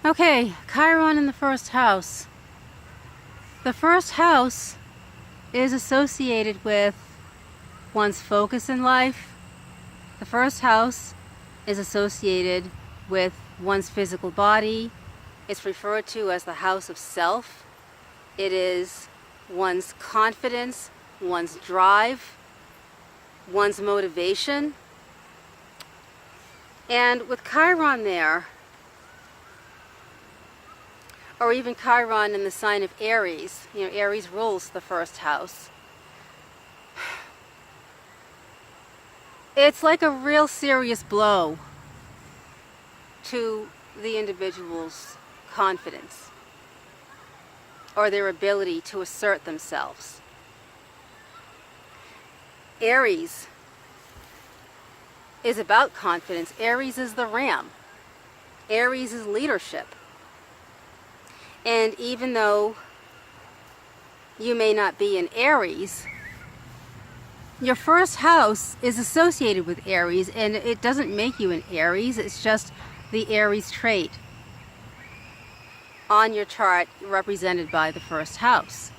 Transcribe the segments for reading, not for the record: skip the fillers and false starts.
Okay, Chiron in the first house. The first house is associated with one's focus in life. The first house is associated with one's physical body. It's referred to as the house of self. It is one's confidence, one's drive, one's motivation. And with Chiron there, or even Chiron in the sign of Aries, Aries rules the first house. It's like a real serious blow to the individual's confidence or their ability to assert themselves. Aries is about confidence. Aries is the ram. Aries is leadership. And even though you may not be an Aries, your first house is associated with Aries, and it doesn't make you an Aries, it's just the Aries trait on your chart represented by the first house.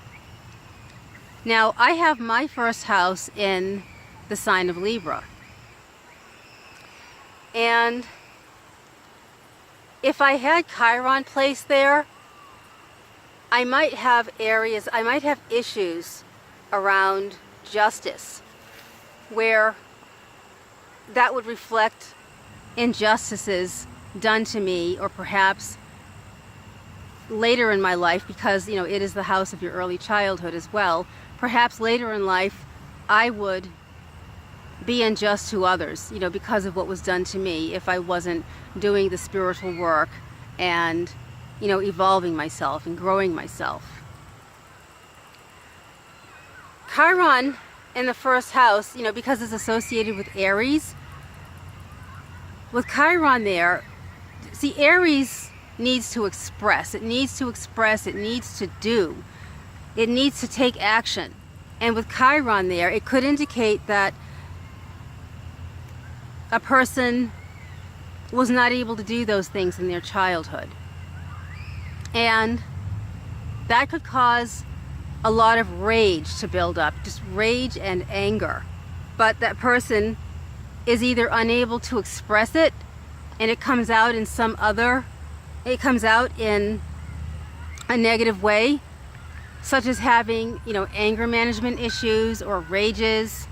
Now, I have my first house in the sign of Libra. And if I had Chiron placed there, I might have issues around justice, where that would reflect injustices done to me, or perhaps later in my life, because it is the house of your early childhood as well. Perhaps later in life I would be unjust to others, because of what was done to me, if I wasn't doing the spiritual work and evolving myself and growing myself. Chiron in the first house, because it's associated with Aries, with Chiron there, see, Aries needs to express. It needs to express. It needs to do. It needs to take action. And with Chiron there, it could indicate that a person was not able to do those things in their childhood. And that could cause a lot of rage to build up, just rage and anger. But that person is either unable to express it, and it comes out in it comes out in a negative way, such as having, anger management issues or rages.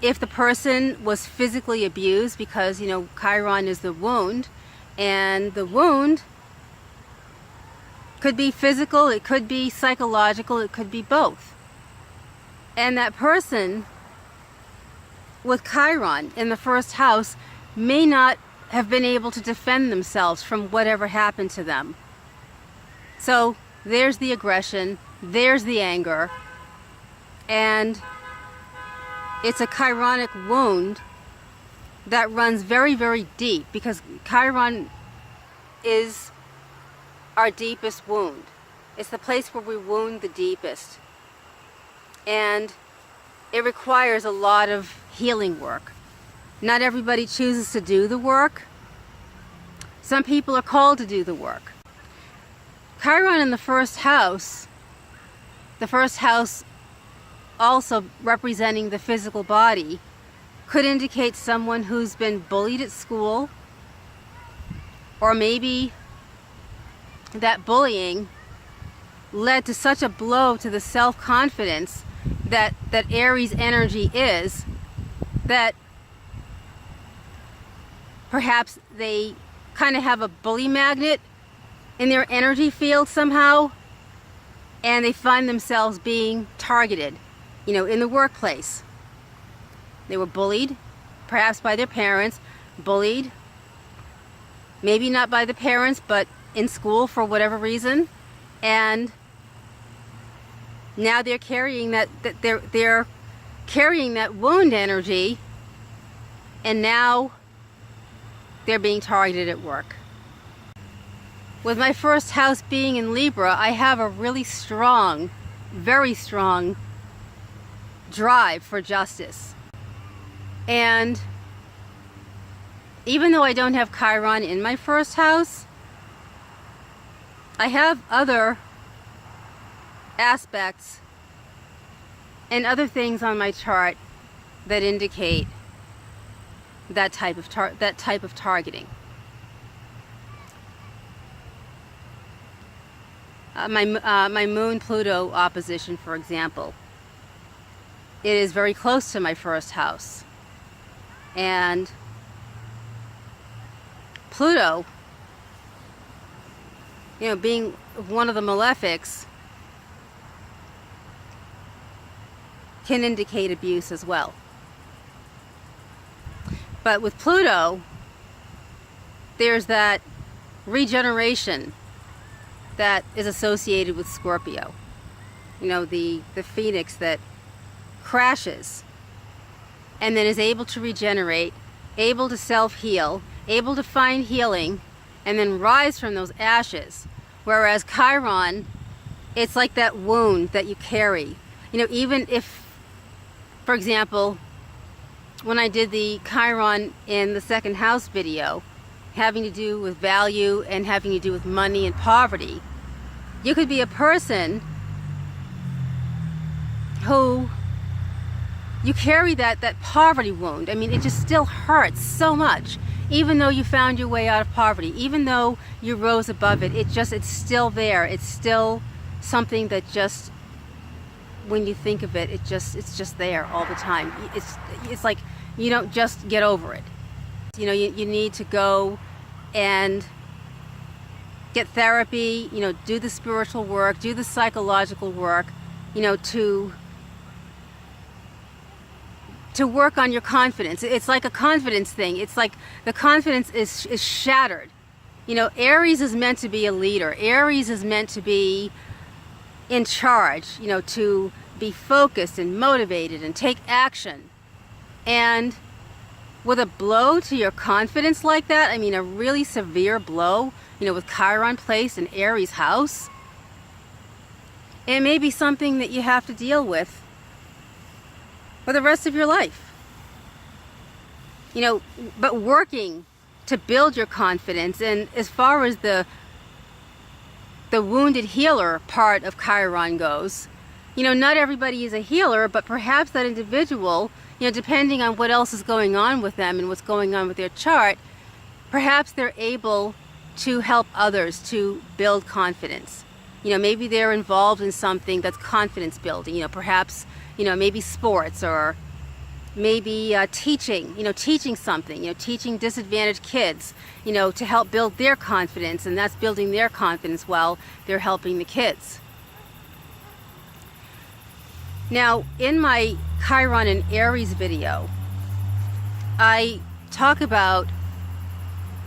If the person was physically abused, because, Chiron is the wound, and the wound could be physical, it could be psychological, it could be both. And that person with Chiron in the first house may not have been able to defend themselves from whatever happened to them. So there's the aggression, there's the anger, and it's a Chironic wound that runs very, very deep, because Chiron is our deepest wound. It's the place where we wound the deepest. And it requires a lot of healing work. Not everybody chooses to do the work. Some people are called to do the work. Chiron in the first house also representing the physical body, could indicate someone who's been bullied at school, or maybe that bullying led to such a blow to the self-confidence that Aries energy is, that perhaps they kind of have a bully magnet in their energy field somehow, and they find themselves being targeted, in the workplace. They were bullied, perhaps by their parents, bullied, maybe not by the parents, but in school for whatever reason, and now they're carrying they're carrying that wound energy, and now they're being targeted at work. With my first house being in Libra, I have a really strong, very strong drive for justice. And even though I don't have Chiron in my first house, I have other aspects and other things on my chart that indicate that type of targeting. My Moon Pluto opposition, for example, it is very close to my first house, and Pluto, you know, being one of the malefics, can indicate abuse as well. But with Pluto, there's that regeneration that is associated with Scorpio. You know, the phoenix that crashes and then is able to regenerate, able to self-heal, able to find healing, and then rise from those ashes. Whereas Chiron, it's like that wound that you carry. You know, even if, for example, when I did the Chiron in the second house video, having to do with value and having to do with money and poverty, you could be a person who you carry that poverty wound. I mean, it just still hurts so much, even though you found your way out of poverty, even though you rose above it. It's still there. It's still something that just, when you think of it, it's just there all the time. It's like you don't just get over it. You know, you need to go and get therapy, you know, do the spiritual work, do the psychological work, you know, to work on your confidence. It's like a confidence thing. It's like the confidence is shattered. You know, Aries is meant to be a leader. Aries is meant to be in charge, you know, to be focused and motivated and take action. And with a blow to your confidence like that, I mean a really severe blow, you know, with Chiron placed in Aries house, it may be something that you have to deal with for the rest of your life. You know, but working to build your confidence, and as far as the wounded healer part of Chiron goes, you know, not everybody is a healer, but perhaps that individual, you know, depending on what else is going on with them and what's going on with their chart, perhaps they're able to help others to build confidence. You know, maybe they're involved in something that's confidence building, you know, perhaps, you know, maybe sports, or maybe teaching, you know, teaching something, you know, teaching disadvantaged kids, you know, to help build their confidence, and that's building their confidence while they're helping the kids. Now, in my Chiron and Aries video, I talk about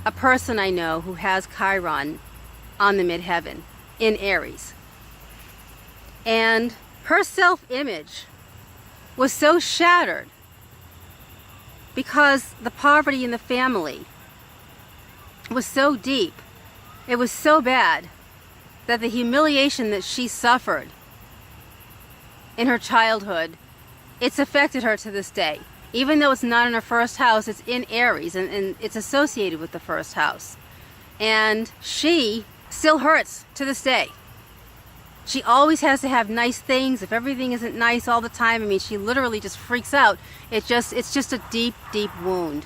a person I know who has Chiron on the midheaven in Aries. And her self-image was so shattered because the poverty in the family was so deep, it was so bad, that the humiliation that she suffered in her childhood, it's affected her to this day. Even though it's not in her first house, it's in Aries, and it's associated with the first house. And she still hurts to this day. She always has to have nice things. If everything isn't nice all the time, I mean, she literally just freaks out. It's just a deep, deep wound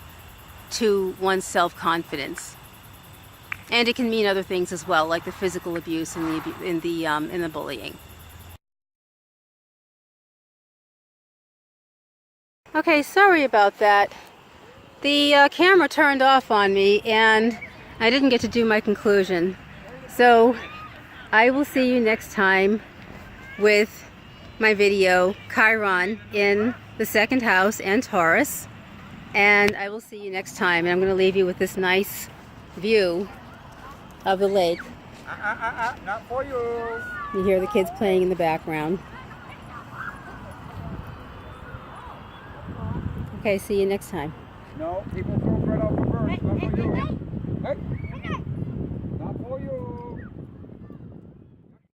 to one's self-confidence. And it can mean other things as well, like the physical abuse and the bullying. Okay, sorry about that. The camera turned off on me and I didn't get to do my conclusion. So I will see you next time with my video, Chiron in the second house and Taurus. And I will see you next time. And I'm going to leave you with this nice view of the lake. Not for you. You hear the kids playing in the background. Okay, see you next time. No, people throw bread off the birds. Not for you. Hey.